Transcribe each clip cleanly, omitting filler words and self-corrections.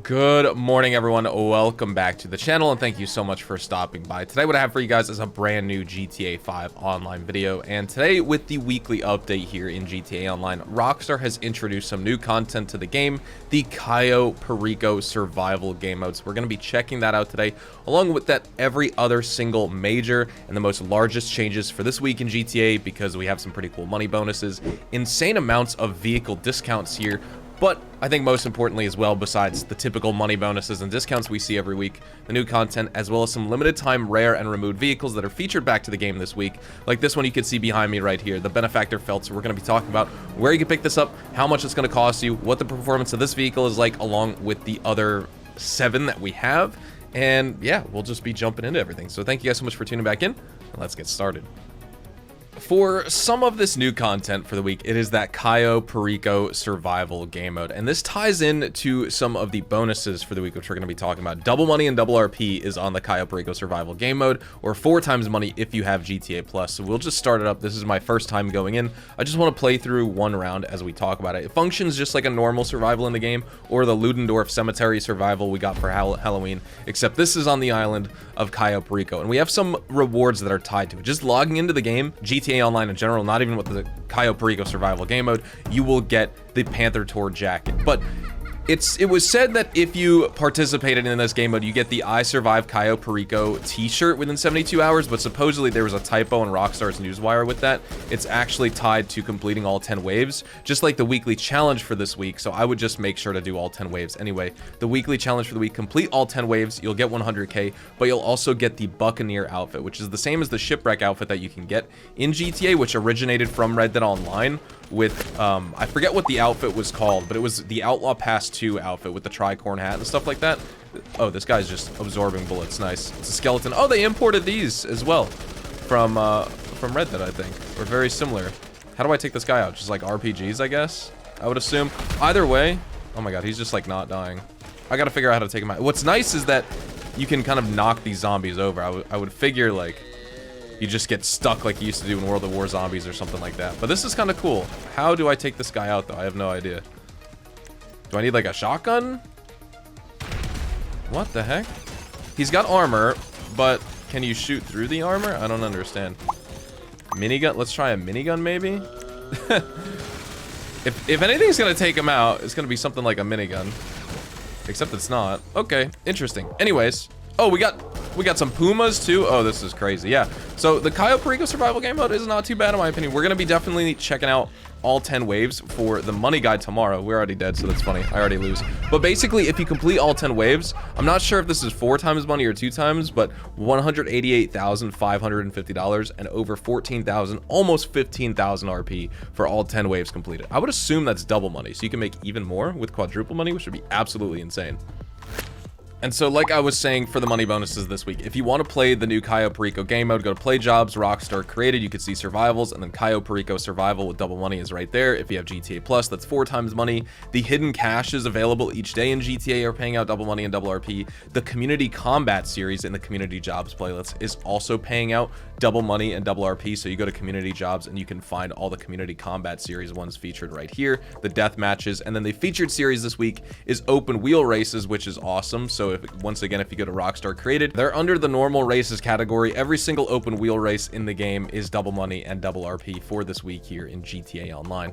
Good morning, everyone. Welcome back to the channel, and thank you so much for stopping by. Today, what I have for you guys is a brand new GTA 5 Online video, and today, with the weekly update here in GTA Online, Rockstar has introduced some new content to the game, the Cayo Perico survival game mode. So we're going to be checking that out today, along with that every other single major and the most largest changes for this week in GTA, because we have some pretty cool money bonuses, insane amounts of vehicle discounts here. But I think most importantly as well, besides the typical money bonuses and discounts we see every week, the new content, as well as some limited time rare and removed vehicles that are featured back to the game this week. Like this one you can see behind me right here, the Benefactor Felt. So we're going to be talking about where you can pick this up, how much it's going to cost you, what the performance of this vehicle is like, along with the other 7 that we have. And yeah, we'll just be jumping into everything. So thank you guys so much for tuning back in, and let's get started. For some of this new content for the week, it is that Cayo Perico survival game mode, and this ties in to some of the bonuses for the week, which we're going to be talking about. Double money and double RP is on the Cayo Perico survival game mode, or 4 times money if you have GTA Plus. So we'll just start it up. This is my first time going in. I just want to play through one round as we talk about it. It functions just like a normal survival in the game, or the Ludendorff Cemetery survival we got for Halloween, except this is on the island of Cayo Perico, and we have some rewards that are tied to it. Just logging into the game, GTA Online in general, not even with the Cayo Perico survival game mode, you will get the Panther Tour jacket. But it was said that if you participated in this game mode, you get the I Survived Cayo Perico t-shirt within 72 hours, but supposedly there was a typo in Rockstar's newswire with that. It's actually tied to completing all 10 waves, just like the weekly challenge for this week, so I would just make sure to do all 10 waves anyway. The weekly challenge for the week, complete all 10 waves, you'll get 100k, but you'll also get the Buccaneer outfit, which is the same as the Shipwreck outfit that you can get in GTA, which originated from Red Dead Online with, I forget what the outfit was called, but it was the Outlaw Pass 2 outfit with the tricorn hat and stuff like that. Oh, this guy's just absorbing bullets. Nice. It's a skeleton. Oh, they imported these as well from Red Dead, I think. Or very similar. How do I take this guy out? Just like RPGs, I guess? I would assume. Either way. Oh my god, he's just like not dying. I gotta figure out how to take him out. What's nice is that you can kind of knock these zombies over. I would figure like you just get stuck like you used to do in World of War Zombies or something like that. But this is kind of cool. How do I take this guy out, though? I have no idea. Do I need, like, a shotgun? What the heck? He's got armor, but can you shoot through the armor? I don't understand. Minigun? Let's try a minigun, maybe? If anything's gonna take him out, it's gonna be something like a minigun. Except it's not. Okay, interesting. Anyways. Oh, we got some Pumas too. Oh, this is crazy. Yeah. So the Cayo Perico survival game mode is not too bad in my opinion. We're going to be definitely checking out all 10 waves for the money guide tomorrow. We're already dead, so that's funny. I already lose. But basically, if you complete all 10 waves, I'm not sure if this is 4 times money or 2 times, but $188,550 and over 14,000, almost 15,000 RP for all 10 waves completed. I would assume that's double money, so you can make even more with quadruple money, which would be absolutely insane. And so, like I was saying for the money bonuses this week, if you want to play the new Cayo Perico game mode, go to Play Jobs, Rockstar created, you can see survivals, and then Cayo Perico survival with double money is right there. If you have GTA Plus, that's 4 times money. The hidden caches available each day in GTA are paying out double money and double RP. The community combat series in the community jobs playlist is also paying out double money and double RP. So you go to community jobs and you can find all the community combat series ones featured right here, the death matches, and then the featured series this week is open wheel races, which is awesome. So once again, if you go to Rockstar created, they're under the normal races category. Every single open wheel race in the game is double money and double RP for this week here in GTA Online.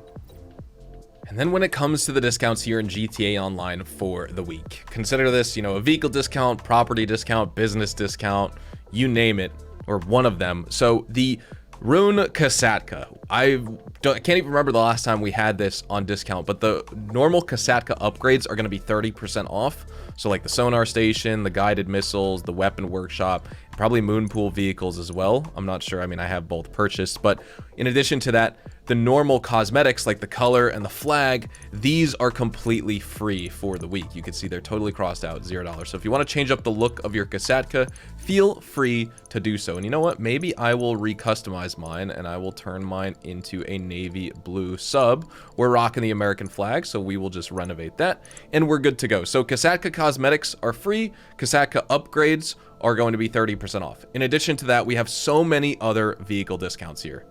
And then when it comes to the discounts here in GTA Online for the week, consider this, you know, a vehicle discount, property discount, business discount, you name it, or one of them. So the Rune Kasatka, I can't even remember the last time we had this on discount, but the normal Kasatka upgrades are going to be 30% off. So like the sonar station, the guided missiles, the weapon workshop, probably moonpool vehicles as well. I'm not sure. I mean, I have both purchased, but in addition to that, the normal cosmetics like the color and the flag, these are completely free for the week. You can see they're totally crossed out, $0. So if you want to change up the look of your Kasatka, feel free to do so. And you know what? Maybe I will recustomize mine and I will turn mine into a navy blue sub. We're rocking the American flag, so we will just renovate that and we're good to go. So Kasatka cosmetics are free. Kasatka upgrades are going to be 30% off. In addition to that, we have so many other vehicle discounts here.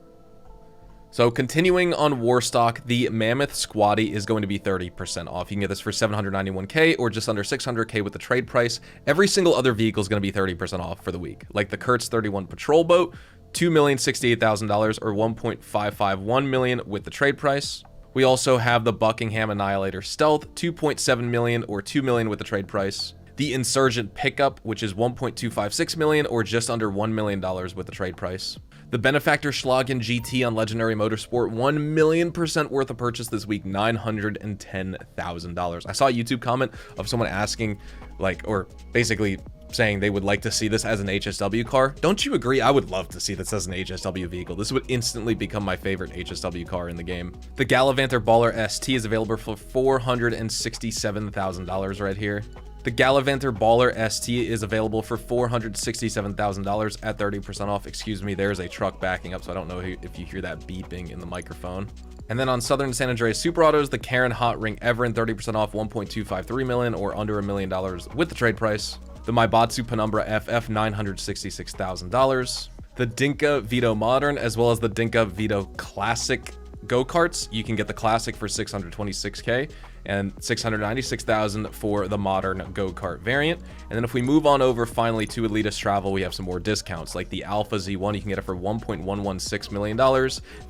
So continuing on Warstock, the Mammoth Squatty is going to be 30% off. You can get this for 791k or just under 600k with the trade price. Every single other vehicle is going to be 30% off for the week, like the Kurtz 31 Patrol Boat, $2,068,000 or 1.551 million with the trade price. We also have the Buckingham Annihilator Stealth, 2.7 million or 2 million with the trade price. The Insurgent Pickup, which is 1.256 million or just under $1 million with the trade price. The Benefactor Schlagen GT on Legendary Motorsport, 1,000,000% worth of purchase this week, $910,000. I saw a YouTube comment of someone asking, like, or basically saying they would like to see this as an HSW car. Don't you agree? I would love to see this as an HSW vehicle. This would instantly become my favorite HSW car in the game. The Gallivanter Baller ST is available for $467,000 right here. The Gallivanter Baller ST is available for $467,000 at 30% off. Excuse me, there's a truck backing up, so I don't know if you hear that beeping in the microphone. And then on Southern San Andreas Super Autos, the Karen Hot Ring Everin, 30% off, 1.253 million or under $1 million with the trade price. The Maibatsu Penumbra FF, $966,000. The Dinka Vito Modern, as well as the Dinka Vito Classic go-karts. You can get the Classic for 626k and 696,000 for the modern go-kart variant. And then if we move on over finally to Elitist Travel, we have some more discounts, like the Alpha Z1, you can get it for $1.116 million,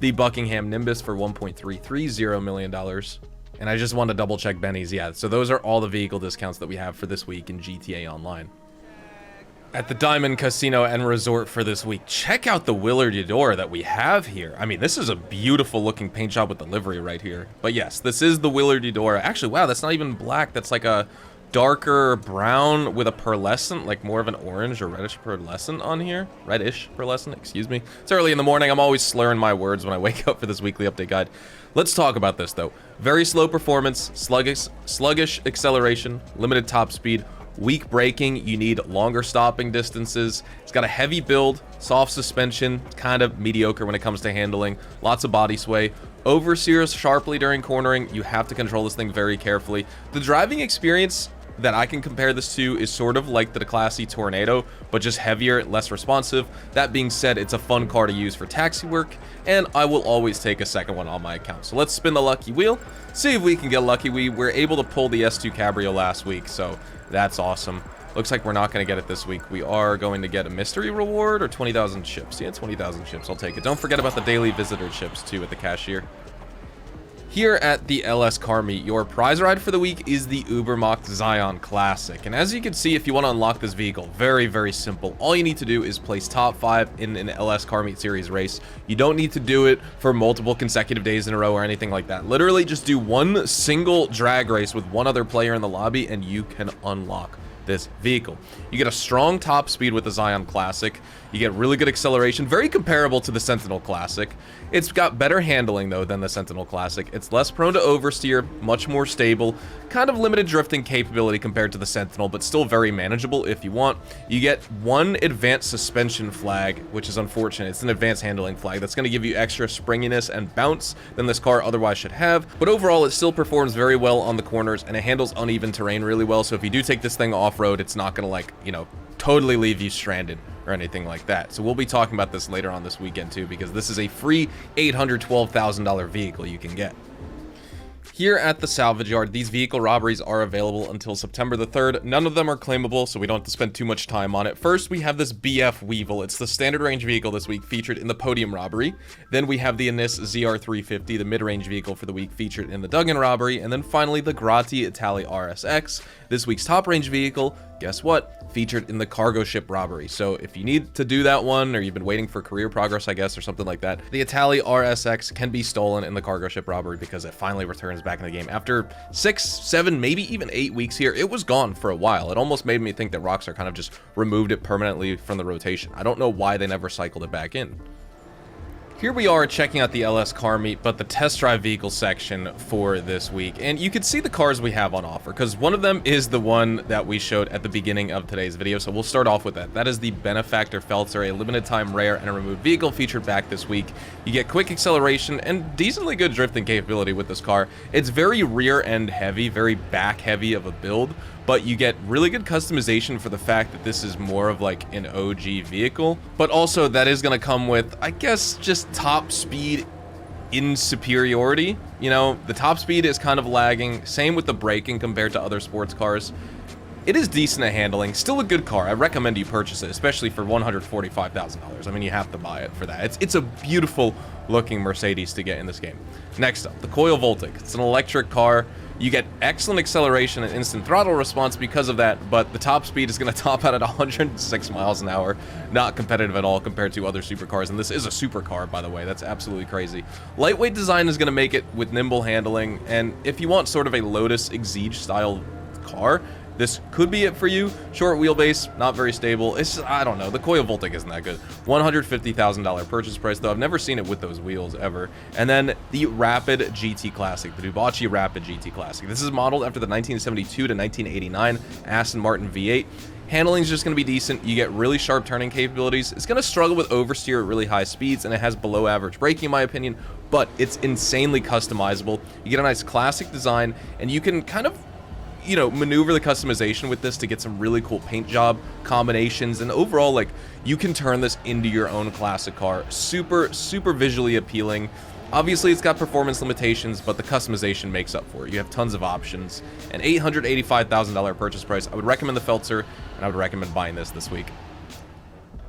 the Buckingham Nimbus for $1.330 million. And I just want to double check Benny's. Yeah, so those are all the vehicle discounts that we have for this week in GTA Online. At the Diamond Casino and Resort for this week, check out the Willard Eudora that we have here. I mean, this is a beautiful looking paint job with the livery right here. But yes, this is the Willard Eudora. Actually, wow, that's not even black. That's like a darker brown with a pearlescent, like more of an orange or reddish pearlescent on here. Reddish pearlescent, excuse me. It's early in the morning. I'm always slurring my words when I wake up for this weekly update guide. Let's talk about this though. Very slow performance, sluggish acceleration, limited top speed, weak braking. You need longer stopping distances. It's got a heavy build, soft suspension, kind of mediocre when it comes to handling, lots of body sway, oversteers sharply during cornering. You have to control this thing very carefully. The driving experience that I can compare this to is sort of like the Classy Tornado, but just heavier, less responsive. That being said, it's a fun car to use for taxi work, and I will always take a second one on my account. So let's spin the lucky wheel, see if we can get lucky. We were able to pull the S2 Cabrio last week, so that's awesome. Looks like we're not going to get it this week. We are going to get a mystery reward or 20,000 chips. Yeah, 20,000 chips. I'll take it. Don't forget about the daily visitor chips too at the cashier. Here at the LS Car Meet, your prize ride for the week is the Ubermacht Zion Classic. And as you can see, if you want to unlock this vehicle, very, very simple. All you need to do is place top 5 in an LS Car Meet Series race. You don't need to do it for multiple consecutive days in a row or anything like that. Literally just do one single drag race with one other player in the lobby and you can unlock this vehicle. You get a strong top speed with the Zion Classic. You get really good acceleration, very comparable to the Sentinel Classic. It's got better handling though than the Sentinel Classic. It's less prone to oversteer, much more stable, kind of limited drifting capability compared to the Sentinel, but still very manageable if you want. You get one advanced suspension flag, which is unfortunate. It's an advanced handling flag that's going to give you extra springiness and bounce than this car otherwise should have. But overall, it still performs very well on the corners and it handles uneven terrain really well. So if you do take this thing off-road, it's not going to, like, you know, totally leave you stranded or anything like that. So we'll be talking about this later on this weekend too, because this is a free $812,000 vehicle you can get. Here at the salvage yard, these vehicle robberies are available until September the 3rd. None of them are claimable, so we don't have to spend too much time on it. First, we have this BF Weevil. It's the standard range vehicle this week, featured in the podium robbery. Then we have the Anis ZR350, the mid-range vehicle for the week, featured in the Duggan robbery. And then finally, the Grati Itali RSX, this week's top range vehicle. Guess what? Featured in the cargo ship robbery. So if you need to do that one, or you've been waiting for career progress, I guess, or something like that, the Itali RSX can be stolen in the cargo ship robbery because it finally returns back in the game. After 6, 7, maybe even 8 weeks here, it was gone for a while. It almost made me think that Rockstar kind of just removed it permanently from the rotation. I don't know why they never cycled it back in. Here we are checking out the LS Car Meet, but the test drive vehicle section for this week. And you can see the cars we have on offer, because one of them is the one that we showed at the beginning of today's video. So we'll start off with that. That is the Benefactor Feltzer, a limited time rare and a removed vehicle featured back this week. You get quick acceleration and decently good drifting capability with this car. It's very rear end heavy, very back heavy of a build, but you get really good customization for the fact that this is more of like an OG vehicle. But also that is going to come with, I guess, just top speed in superiority. You know, the top speed is kind of lagging. Same with the braking compared to other sports cars. It is decent at handling. Still a good car. I recommend you purchase it, especially for $145,000. I mean, you have to buy it for that. It's a beautiful looking Mercedes to get in this game. Next up, the Cayo Perico. It's an electric car. You get excellent acceleration and instant throttle response because of that, but the top speed is going to top out at 106 miles an hour. Not competitive at all compared to other supercars, and this is a supercar, by the way. That's absolutely crazy. Lightweight design is going to make it with nimble handling, and if you want sort of a Lotus Exige style car, this could be it for you. Short wheelbase, not very stable. It's just, I don't know. The Cayo Perico isn't that good. $150,000 purchase price, though. I've never seen it with those wheels ever. And then the Rapid GT Classic, the Dubachi Rapid GT Classic. This is modeled after the 1972 to 1989 Aston Martin V8. Handling is just going to be decent. You get really sharp turning capabilities. It's going to struggle with oversteer at really high speeds, and it has below average braking, in my opinion, but it's insanely customizable. You get a nice classic design, and you can kind of, you know, maneuver the customization with this to get some really cool paint job combinations, and overall, like, you can turn this into your own classic car. Super visually appealing. Obviously, it's got performance limitations, but the customization makes up for it. You have tons of options. An $885,000 purchase price. I would recommend the Feltzer, and I would recommend buying this week.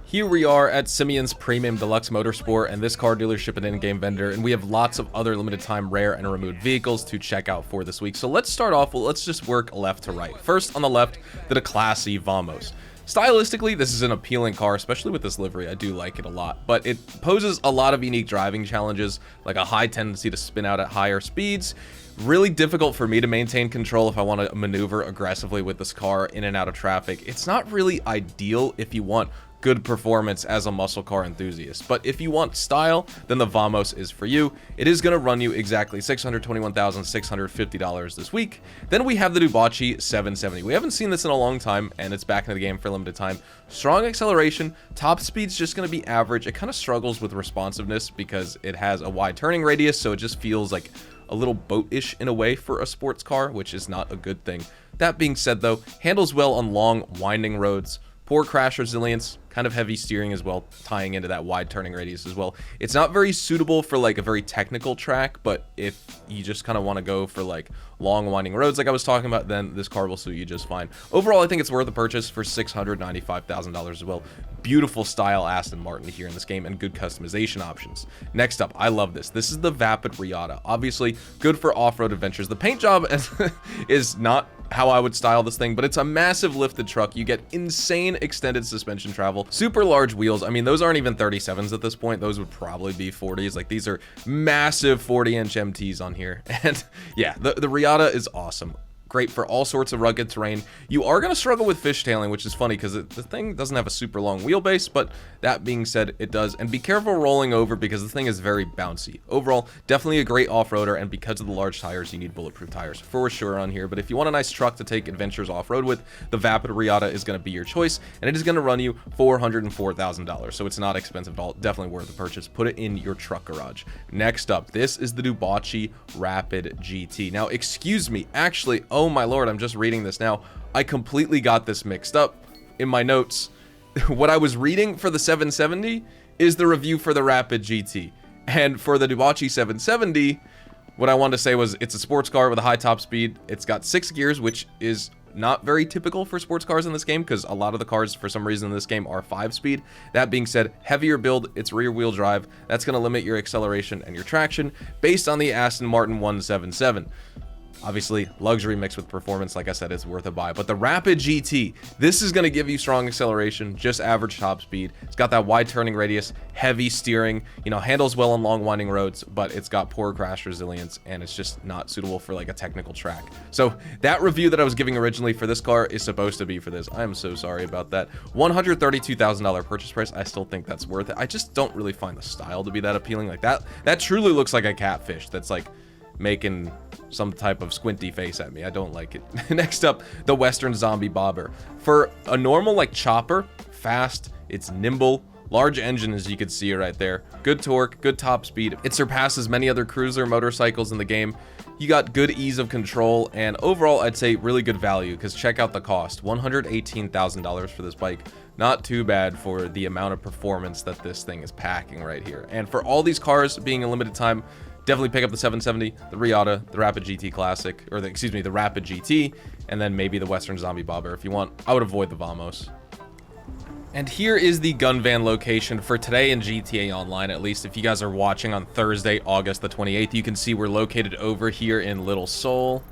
Here we are at Simeon's Premium Deluxe Motorsport, and this car dealership and in-game vendor, and we have lots of other limited time rare and removed vehicles to check out for this week. So let's start off, well, let's just work left to right. First, on the left, the classy Vamos. Stylistically, this is an appealing car, especially with this livery. I do like it a lot, but it poses a lot of unique driving challenges, like a high tendency to spin out at higher speeds. Really difficult for me to maintain control if I want to maneuver aggressively with this car in and out of traffic. It's not really ideal if you want good performance as a muscle car enthusiast, but if you want style, then the Vamos is for you. It is going to run you exactly $621,650 this week. Then we have the Dubachi 770. We haven't seen this in a long time, and it's back in the game for a limited time. Strong acceleration, top speed's just going to be average. It kind of struggles with responsiveness because it has a wide turning radius, so it just feels like a little boat-ish in a way for a sports car, which is not a good thing. That being said, though, handles well on long, winding roads. Poor crash resilience, kind of heavy steering as well, tying into that wide turning radius as well. It's not very suitable for like a very technical track, but if you just kind of want to go for like long winding roads like I was talking about, then this car will suit you just fine. Overall, I think it's worth the purchase for $695,000 as well. Beautiful style Aston Martin here in this game, and good customization options. Next up, I love this. This is the Vapid Riata. Obviously, good for off-road adventures. The paint job is not how I would style this thing, but it's a massive lifted truck. You get insane extended suspension travel, super large wheels. I mean, those aren't even 37s at this point. Those would probably be 40s. Like, these are massive 40-inch MTs on here. And yeah, the Riata is awesome. Great for all sorts of rugged terrain. You are going to struggle with fishtailing, which is funny because the thing doesn't have a super long wheelbase, but that being said, it does. And be careful rolling over because the thing is very bouncy. Overall, definitely a great off-roader, and because of the large tires, you need bulletproof tires for sure on here. But if you want a nice truck to take adventures off-road with, the Vapid Riata is going to be your choice, and it is going to run you $404,000. So it's not expensive at all. Definitely worth the purchase. Put it in your truck garage. Next up, this is the Dubachi Rapid GT. Now, excuse me, actually, oh my lord, I'm just reading this now. I completely got this mixed up in my notes. What I was reading for the 770 is the review for the Rapid GT. And for the Dubachi 770, what I wanted to say was it's a sports car with a high top speed. It's got 6 gears, which is not very typical for sports cars in this game because a lot of the cars for some reason in this game are 5-speed. That being said, heavier build, it's rear wheel drive. That's going to limit your acceleration and your traction based on the Aston Martin 177. Obviously, luxury mixed with performance, like I said, is worth a buy. But the Rapid GT, this is going to give you strong acceleration, just average top speed. It's got that wide turning radius, heavy steering, you know, handles well on long winding roads, but it's got poor crash resilience, and it's just not suitable for like a technical track. So that review that I was giving originally for this car is supposed to be for this. I am so sorry about that. $132,000 purchase price. I still think that's worth it. I just don't really find the style to be that appealing. Like that truly looks like a catfish that's like making some type of squinty face at me. I don't like it. Next up, the Western Zombie Bobber. For a normal like chopper, fast, it's nimble, large engine as you can see right there, good torque, good top speed. It surpasses many other cruiser motorcycles in the game. You got good ease of control, and overall I'd say really good value because check out the cost, $118,000 for this bike. Not too bad for the amount of performance that this thing is packing right here. And for all these cars being a limited time, definitely pick up the 770, the Riata, the Rapid GT Classic, or the Rapid GT, and then maybe the Western Zombie Bobber if you want. I would avoid the Vamos. And here is the gun van location for today in GTA Online, at least if you guys are watching on Thursday, August the 28th. You can see we're located over here in Little Seoul.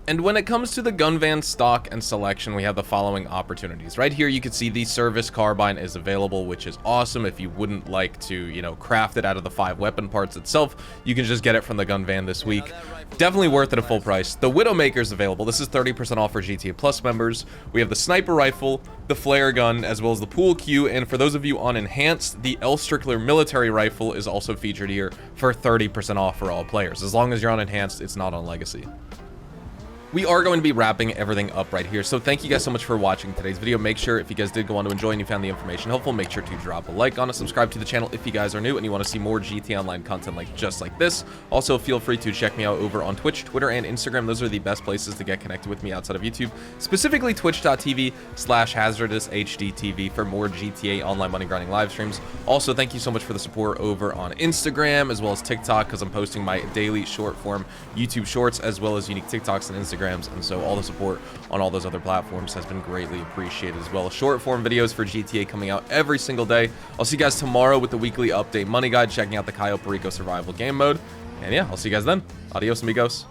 And when it comes to the gun van stock and selection, we have the following opportunities. Right here, you can see the service carbine is available, which is awesome. If you wouldn't like to, you know, craft it out of the 5 weapon parts itself, you can just get it from the gun van this week. Definitely worth it at full price. The Widowmaker is available. This is 30% off for GTA Plus members. We have the sniper rifle, the flare gun, as well as the pool cue. And for those of you on enhanced, the L. Strickler military rifle is also featured here for 30% off for all players. As long as you're on enhanced, it's not on legacy. We are going to be wrapping everything up right here, so thank you guys so much for watching today's video. Make sure, if you guys did go on to enjoy and you found the information helpful, make sure to drop a like on it, subscribe to the channel if you guys are new and you want to see more GTA Online content like just like this. Also, feel free to check me out over on Twitch, Twitter, and Instagram. Those are the best places to get connected with me outside of YouTube, specifically twitch.tv/HazardousHDTV for more GTA Online money grinding live streams. Also, thank you so much for the support over on Instagram as well as TikTok, because I'm posting my daily short form YouTube shorts as well as unique TikToks and Instagrams, and so all the support on all those other platforms has been greatly appreciated as well. Short form videos for GTA coming out every single day. I'll see you guys tomorrow with the weekly update money guide, checking out the Cayo Perico survival game mode, and yeah, I'll see you guys then. Adios, amigos.